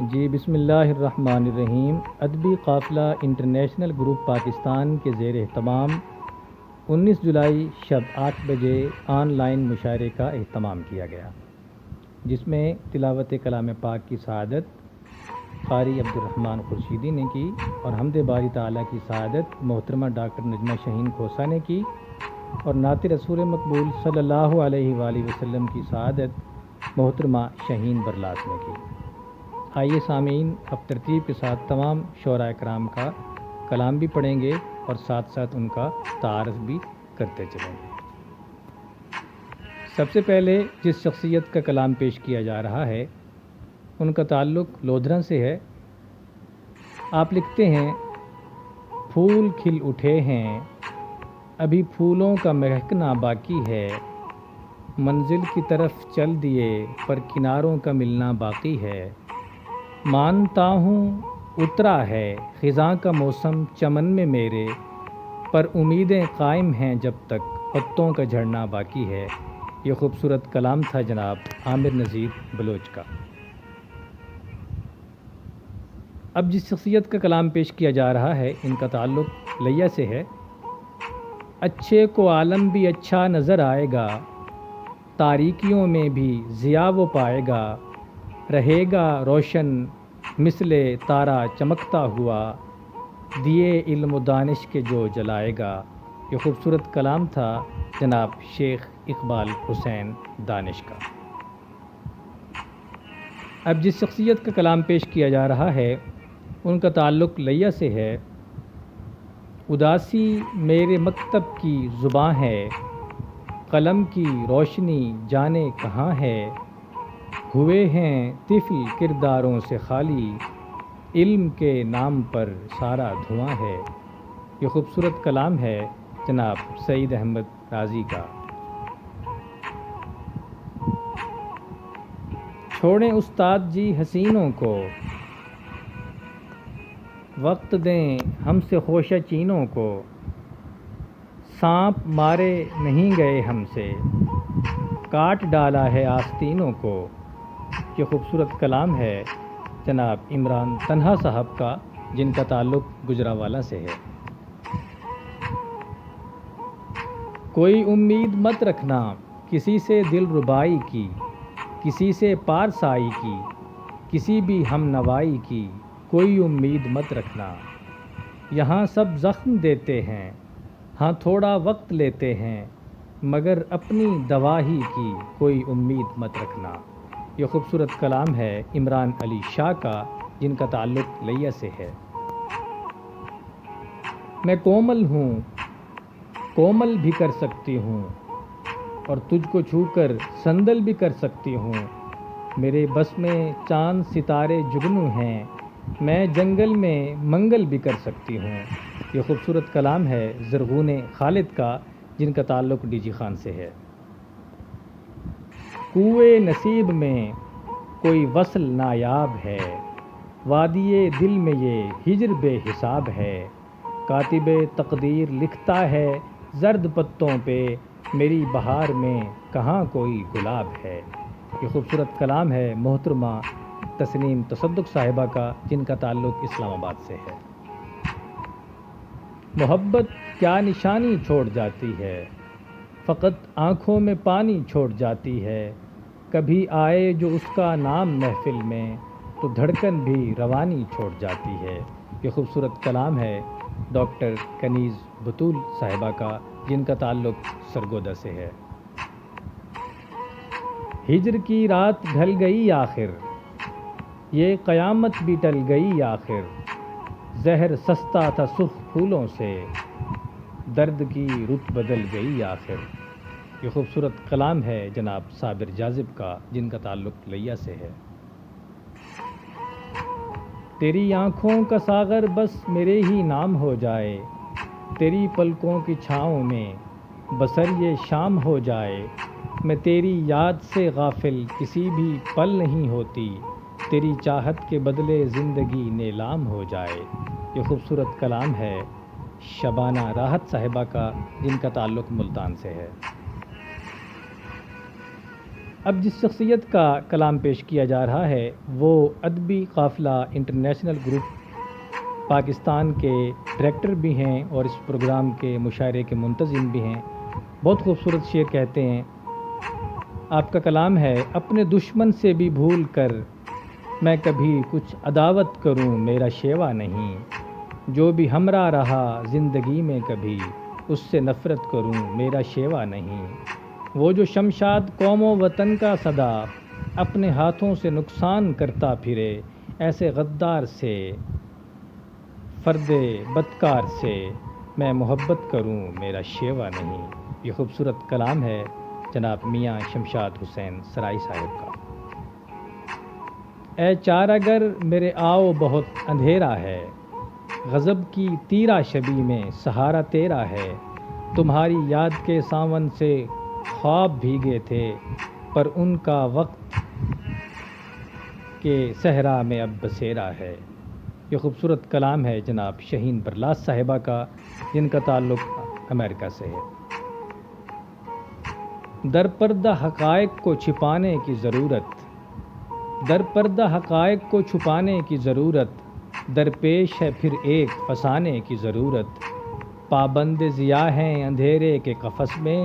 جی بسم اللہ الرحمن الرحیم۔ ادبی قافلہ انٹرنیشنل گروپ پاکستان کے زیر اہتمام 19 جولائی شب 8 بجے آن لائن مشاعرے کا اہتمام کیا گیا، جس میں تلاوت کلام پاک کی سعادت قاری عبدالرحمن خورشیدی نے کی اور حمد باری تعالیٰ کی سعادت محترمہ ڈاکٹر نجمہ شہین کھوسہ نے کی اور نعت رسول مقبول صلی اللہ علیہ وآلہ وسلم کی سعادت محترمہ شہین برلاس نے کی۔ آئیے سامعین، اب ترتیب کے ساتھ تمام شعراء کرام کا کلام بھی پڑھیں گے اور ساتھ ساتھ ان کا تعارف بھی کرتے چلیں گے۔ سب سے پہلے جس شخصیت کا کلام پیش کیا جا رہا ہے ان کا تعلق لودھرا سے ہے۔ آپ لکھتے ہیں: پھول کھل اٹھے ہیں، ابھی پھولوں کا مہکنا باقی ہے، منزل کی طرف چل دیے پر کناروں کا ملنا باقی ہے، مانتا ہوں اترا ہے خزاں کا موسم چمن میں میرے، پر امیدیں قائم ہیں جب تک پتوں کا جھڑنا باقی ہے۔ یہ خوبصورت کلام تھا جناب عامر نذیر بلوچ کا۔ اب جس شخصیت کا کلام پیش کیا جا رہا ہے ان کا تعلق لیا سے ہے۔ اچھے کو عالم بھی اچھا نظر آئے گا، تاریکیوں میں بھی ضیاء وہ پائے گا، رہے گا روشن مثل تارا چمکتا ہوا، دیے علم و دانش کے جو جلائے گا۔ یہ خوبصورت کلام تھا جناب شیخ اقبال حسین دانش کا۔ اب جس شخصیت کا کلام پیش کیا جا رہا ہے ان کا تعلق لیا سے ہے۔ اداسی میرے مکتب کی زباں ہے، قلم کی روشنی جانے کہاں ہے، ہوئے ہیں طفل کرداروں سے خالی، علم کے نام پر سارا دھواں ہے۔ یہ خوبصورت کلام ہے جناب سعید احمد رازی کا۔ چھوڑیں استاد جی حسینوں کو، وقت دیں ہم سے خوشہ چینوں کو، سانپ مارے نہیں گئے ہم سے، کاٹ ڈالا ہے آستینوں کو۔ یہ خوبصورت کلام ہے جناب عمران تنہا صاحب کا، جن کا تعلق گجرانوالہ سے ہے۔ کوئی امید مت رکھنا کسی سے دل ربائی کی، کسی سے پارسائی کی، کسی بھی ہم نوائی کی، کوئی امید مت رکھنا۔ یہاں سب زخم دیتے ہیں، ہاں تھوڑا وقت لیتے ہیں، مگر اپنی دوا ہی کی کوئی امید مت رکھنا۔ یہ خوبصورت کلام ہے عمران علی شاہ کا، جن کا تعلق لیا سے ہے۔ میں کومل ہوں، کومل بھی کر سکتی ہوں، اور تجھ کو چھو کر سندل بھی کر سکتی ہوں، میرے بس میں چاند ستارے جگنو ہیں، میں جنگل میں منگل بھی کر سکتی ہوں۔ یہ خوبصورت کلام ہے زرغون خالد کا، جن کا تعلق ڈی جی خان سے ہے۔ کوئے نصیب میں کوئی وصل نایاب ہے، وادی دل میں یہ ہجر بے حساب ہے، کاتب تقدیر لکھتا ہے زرد پتوں پہ، میری بہار میں کہاں کوئی گلاب ہے۔ یہ خوبصورت کلام ہے محترمہ تسنیم تصدق صاحبہ کا، جن کا تعلق اسلام آباد سے ہے۔ محبت کیا نشانی چھوڑ جاتی ہے، فقط آنکھوں میں پانی چھوڑ جاتی ہے، کبھی آئے جو اس کا نام محفل میں تو دھڑکن بھی روانی چھوڑ جاتی ہے۔ یہ خوبصورت کلام ہے ڈاکٹر کنیز بطول صاحبہ کا، جن کا تعلق سرگودا سے ہے۔ ہجر کی رات ڈھل گئی آخر، یہ قیامت بھی ٹل گئی آخر، زہر سستا تھا سرخ پھولوں سے، درد کی رت بدل گئی آخر۔ یہ خوبصورت کلام ہے جناب صابر جاذب کا، جن کا تعلق لیا سے ہے۔ تیری آنکھوں کا ساغر بس میرے ہی نام ہو جائے، تیری پلکوں کی چھاؤں میں بسر یہ شام ہو جائے، میں تیری یاد سے غافل کسی بھی پل نہیں ہوتی، تیری چاہت کے بدلے زندگی نیلام ہو جائے۔ یہ خوبصورت کلام ہے شبانہ راحت صاحبہ کا، جن کا تعلق ملتان سے ہے۔ اب جس شخصیت کا کلام پیش کیا جا رہا ہے وہ ادبی قافلہ انٹرنیشنل گروپ پاکستان کے ڈائریکٹر بھی ہیں اور اس پروگرام کے مشاعرے کے منتظم بھی ہیں۔ بہت خوبصورت شعر کہتے ہیں۔ آپ کا کلام ہے: اپنے دشمن سے بھی بھول کر میں کبھی کچھ عداوت کروں میرا شیوا نہیں، جو بھی ہمراہ رہا زندگی میں کبھی اس سے نفرت کروں میرا شیوا نہیں۔ وہ جو شمشاد قوم و وطن کا صدا اپنے ہاتھوں سے نقصان کرتا پھرے، ایسے غدار سے فرد بدکار سے میں محبت کروں میرا شیوا نہیں۔ یہ خوبصورت کلام ہے جناب میاں شمشاد حسین سرائی صاحب کا۔ اے چارگر میرے آؤ بہت اندھیرا ہے، غضب کی تیرا شبی میں سہارا تیرا ہے۔ تمہاری یاد کے ساون سے خواب بھیگے تھے، پر ان کا وقت کے صحرا میں اب بسیرا ہے۔ یہ خوبصورت کلام ہے جناب شہین برلاس صاحبہ کا، جن کا تعلق امریکہ سے ہے۔ در پردہ حقائق کو چھپانے کی ضرورت، در پردہ حقائق کو چھپانے کی ضرورت، درپیش ہے پھر ایک فسانے کی ضرورت۔ پابند ضیاء ہیں اندھیرے کے قفس میں،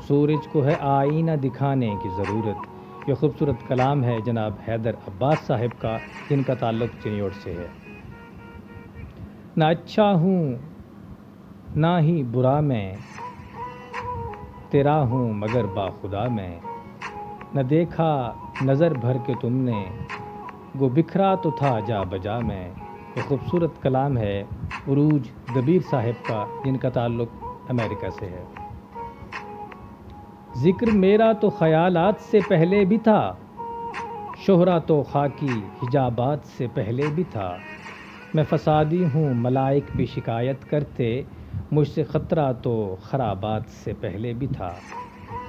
سورج کو ہے آئینہ دکھانے کی ضرورت۔ یہ خوبصورت کلام ہے جناب حیدر عباس صاحب کا، جن کا تعلق چنیوٹ سے ہے۔ نہ اچھا ہوں نہ ہی برا میں، تیرا ہوں مگر با خدا میں۔ نہ دیکھا نظر بھر کے تم نے، گو بکھرا تو تھا جا بجا میں۔ یہ خوبصورت کلام ہے عروج دبیر صاحب کا، جن کا تعلق امریکہ سے ہے۔ ذکر میرا تو خیالات سے پہلے بھی تھا، شہرہ تو خاکی حجابات سے پہلے بھی تھا۔ میں فسادی ہوں ملائک بھی شکایت کرتے، مجھ سے خطرہ تو خرابات سے پہلے بھی تھا۔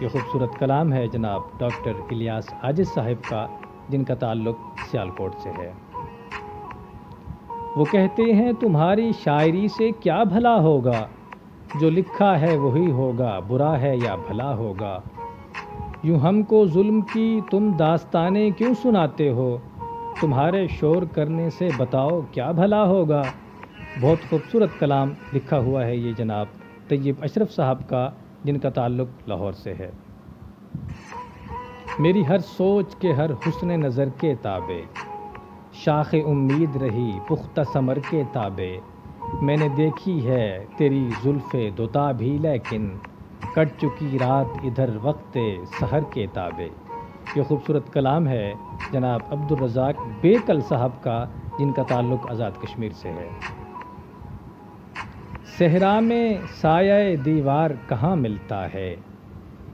یہ خوبصورت کلام ہے جناب ڈاکٹر الیاس عاجز صاحب کا، جن کا تعلق سیالکوٹ سے ہے۔ وہ کہتے ہیں تمہاری شاعری سے کیا بھلا ہوگا، جو لکھا ہے وہی ہوگا، برا ہے یا بھلا ہوگا۔ یوں ہم کو ظلم کی تم داستانیں کیوں سناتے ہو، تمہارے شور کرنے سے بتاؤ کیا بھلا ہوگا۔ بہت خوبصورت کلام لکھا ہوا ہے یہ جناب طیب اشرف صاحب کا، جن کا تعلق لاہور سے ہے۔ میری ہر سوچ کے ہر حسن نظر کے تابع، شاخ امید رہی پختہ ثمر کے تابع۔ میں نے دیکھی ہے تیری زلف دوتا بھی، لیکن کٹ چکی رات ادھر وقت سحر کے تابع۔ یہ خوبصورت کلام ہے جناب عبدالرزاق بیکل صاحب کا، جن کا تعلق آزاد کشمیر سے ہے۔ صحرا میں سایہ دیوار کہاں ملتا ہے،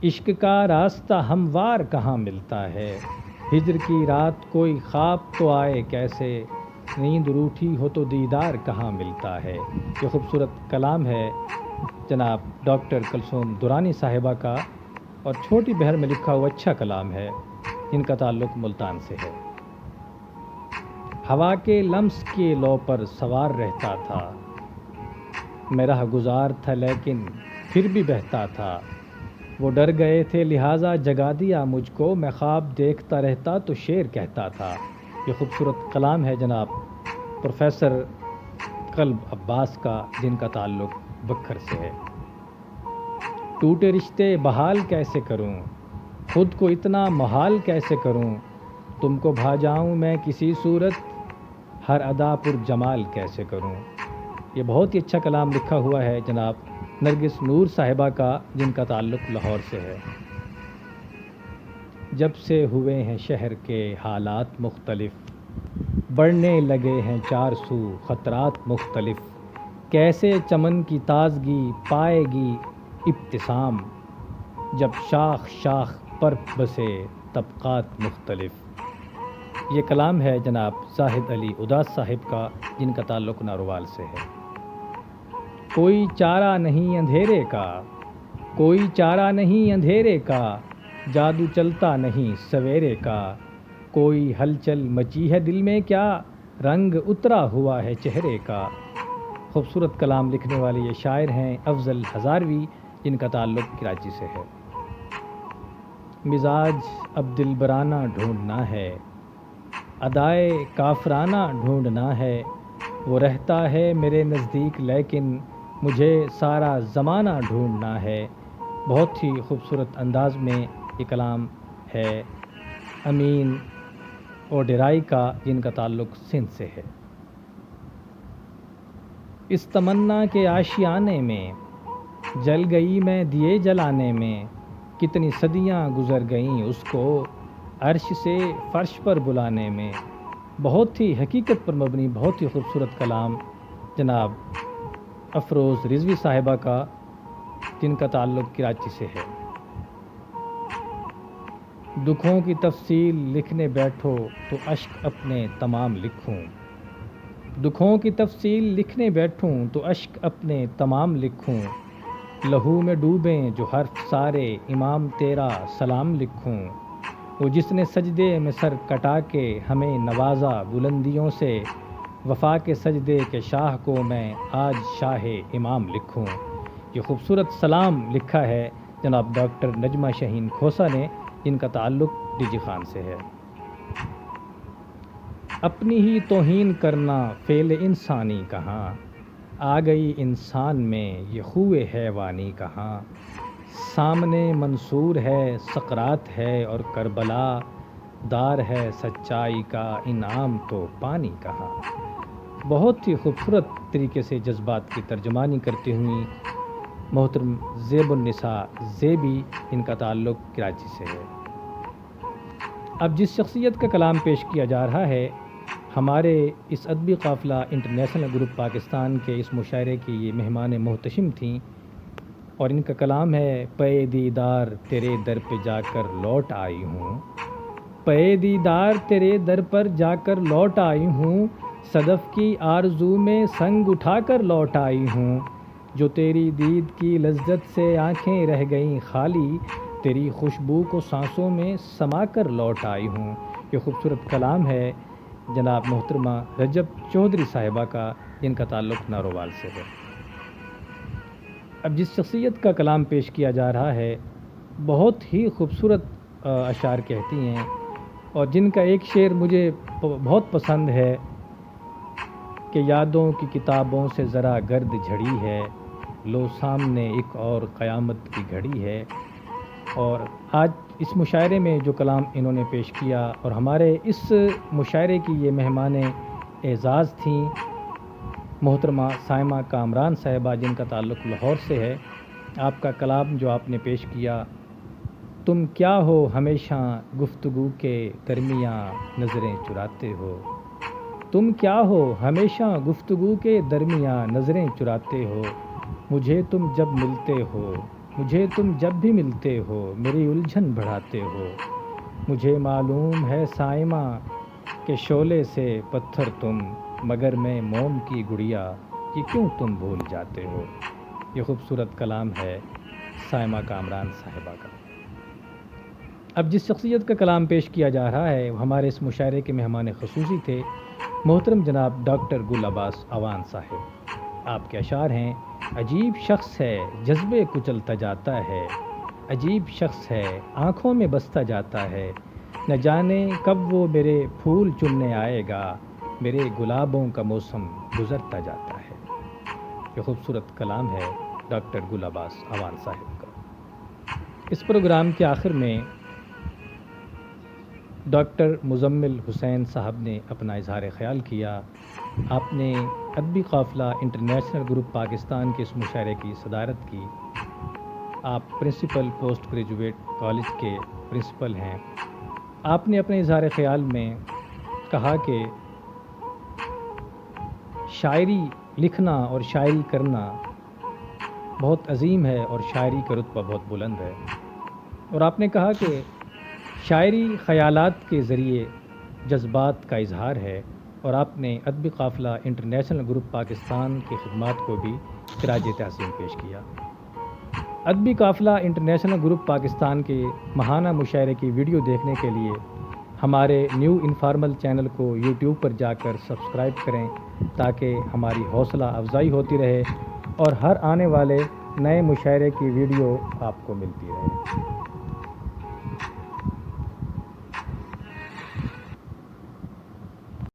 عشق کا راستہ ہموار کہاں ملتا ہے۔ ہجر کی رات کوئی خواب تو آئے کیسے، نیند روٹھی ہو تو دیدار کہاں ملتا ہے۔ یہ خوبصورت کلام ہے جناب ڈاکٹر کلثوم درانی صاحبہ کا، اور چھوٹی بہر میں لکھا ہوا اچھا کلام ہے، جن کا تعلق ملتان سے ہے۔ ہوا کے لمس کے لو پر سوار رہتا تھا، میں راہ گزار تھا لیکن پھر بھی بہتا تھا۔ وہ ڈر گئے تھے لہٰذا جگا دیا مجھ کو، میں خواب دیکھتا رہتا تو شعر کہتا تھا۔ یہ خوبصورت کلام ہے جناب پروفیسر قلب عباس کا، جن کا تعلق بکھر سے ہے۔ ٹوٹے رشتے بحال کیسے کروں، خود کو اتنا محال کیسے کروں، تم کو بھا جاؤں میں کسی صورت، ہر ادا پر جمال کیسے کروں۔ یہ بہت ہی اچھا کلام لکھا ہوا ہے جناب نرگس نور صاحبہ کا، جن کا تعلق لاہور سے ہے۔ جب سے ہوئے ہیں شہر کے حالات مختلف، بڑھنے لگے ہیں چار سو خطرات مختلف، کیسے چمن کی تازگی پائے گی ابتسام، جب شاخ شاخ پر بسے طبقات مختلف۔ یہ کلام ہے جناب زاہد علی اداس صاحب کا، جن کا تعلق ناروال سے ہے۔ کوئی چارہ نہیں اندھیرے کا، کوئی چارہ نہیں اندھیرے کا، جادو چلتا نہیں سویرے کا، کوئی ہلچل مچی ہے دل میں کیا، رنگ اترا ہوا ہے چہرے کا۔ خوبصورت کلام لکھنے والے یہ شاعر ہیں افضل ہزاروی، جن کا تعلق کراچی سے ہے۔ مزاج اب دلبرانہ ڈھونڈنا ہے، ادائے کافرانہ ڈھونڈنا ہے، وہ رہتا ہے میرے نزدیک لیکن مجھے سارا زمانہ ڈھونڈنا ہے۔ بہت ہی خوبصورت انداز میں یہ کلام ہے امین اوڈیرائی کا، جن کا تعلق سندھ سے ہے۔ اس تمنا کے آشیانے میں جل گئی میں دیے جلانے میں، کتنی صدیاں گزر گئیں اس کو عرش سے فرش پر بلانے میں۔ بہت ہی حقیقت پر مبنی بہت ہی خوبصورت کلام جناب افروز رضوی صاحبہ کا، جن کا تعلق کراچی سے ہے۔ دکھوں کی تفصیل لکھنے بیٹھو تو اشک اپنے تمام لکھوں، دکھوں کی تفصیل لکھنے بیٹھوں تو اشک اپنے تمام لکھوں، لہو میں ڈوبیں جو حرف سارے امام تیرا سلام لکھوں، وہ جس نے سجدے میں سر کٹا کے ہمیں نوازا بلندیوں سے، وفا کے سجدے کے شاہ کو میں آج شاہ امام لکھوں۔ یہ خوبصورت سلام لکھا ہے جناب ڈاکٹر نجمہ شہین کھوسہ نے، جن کا تعلق ڈی جی خان سے ہے۔ اپنی ہی توہین کرنا فعل انسانی کہاں، آ گئی انسان میں یہ خوئے حیوانی کہاں، سامنے منصور ہے سقراط ہے اور کربلا، دار ہے سچائی کا انعام تو پانی کہاں۔ بہت ہی خوبصورت طریقے سے جذبات کی ترجمانی کرتی ہوئی محترم زیب النساء زیبی، ان کا تعلق کراچی سے ہے۔ اب جس شخصیت کا کلام پیش کیا جا رہا ہے، ہمارے اس ادبی قافلہ انٹرنیشنل گروپ پاکستان کے اس مشاعرے کی یہ مہمان محتشم تھیں، اور ان کا کلام ہے پے دیدار تیرے در پہ جا کر لوٹ آئی ہوں، پے دیدار تیرے در پر جا کر لوٹ آئی ہوں، صدف کی آرزو میں سنگ اٹھا کر لوٹ آئی ہوں، جو تیری دید کی لذت سے آنکھیں رہ گئیں خالی، تیری خوشبو کو سانسوں میں سما کر لوٹ آئی ہوں۔ یہ خوبصورت کلام ہے جناب محترمہ رجب چودھری صاحبہ کا، جن کا تعلق نارووال سے ہے۔ اب جس شخصیت کا کلام پیش کیا جا رہا ہے، بہت ہی خوبصورت اشعار کہتی ہیں، اور جن کا ایک شعر مجھے بہت پسند ہے کہ یادوں کی کتابوں سے ذرا گرد جھڑی ہے، لو سامنے ایک اور قیامت کی گھڑی ہے۔ اور آج اس مشاعرے میں جو کلام انہوں نے پیش کیا، اور ہمارے اس مشاعرے کی یہ مہمان اعزاز تھیں محترمہ سائمہ کامران صاحبہ، جن کا تعلق لاہور سے ہے۔ آپ کا کلام جو آپ نے پیش کیا، تم کیا ہو ہمیشہ گفتگو کے درمیان نظریں چراتے ہو، تم کیا ہو ہمیشہ گفتگو کے درمیان نظریں چراتے ہو، مجھے تم جب ملتے ہو، مجھے تم جب بھی ملتے ہو میری الجھن بڑھاتے ہو، مجھے معلوم ہے سائمہ کہ شعلے سے پتھر تم، مگر میں موم کی گڑیا کہ کیوں تم بھول جاتے ہو۔ یہ خوبصورت کلام ہے سائمہ کامران صاحبہ کا۔ اب جس شخصیت کا کلام پیش کیا جا رہا ہے، وہ ہمارے اس مشاعرے کے مہمان خصوصی تھے محترم جناب ڈاکٹر گل عباس عوان صاحب۔ آپ کے اشعار ہیں، عجیب شخص ہے جذبے کچلتا جاتا ہے، عجیب شخص ہے آنکھوں میں بستا جاتا ہے، نہ جانے کب وہ میرے پھول چننے آئے گا، میرے گلابوں کا موسم گزرتا جاتا ہے۔ یہ خوبصورت کلام ہے ڈاکٹر گل عباس عوان صاحب کا۔ اس پروگرام کے آخر میں ڈاکٹر مزمل حسین صاحب نے اپنا اظہار خیال کیا۔ آپ نے ادبی قافلہ انٹرنیشنل گروپ پاکستان کے اس مشاعرے کی صدارت کی۔ آپ پرنسپل پوسٹ گریجویٹ کالج کے پرنسپل ہیں۔ آپ نے اپنے اظہار خیال میں کہا کہ شاعری لکھنا اور شاعری کرنا بہت عظیم ہے اور شاعری کا رتبہ بہت بلند ہے، اور آپ نے کہا کہ شاعری خیالات کے ذریعے جذبات کا اظہار ہے، اور آپ نے ادبی قافلہ انٹرنیشنل گروپ پاکستان کی خدمات کو بھی خراج تحسین پیش کیا۔ ادبی قافلہ انٹرنیشنل گروپ پاکستان کے ماہانہ مشاعرے کی ویڈیو دیکھنے کے لیے ہمارے نیو انفارمل چینل کو یوٹیوب پر جا کر سبسکرائب کریں، تاکہ ہماری حوصلہ افزائی ہوتی رہے اور ہر آنے والے نئے مشاعرے کی ویڈیو آپ کو ملتی رہے۔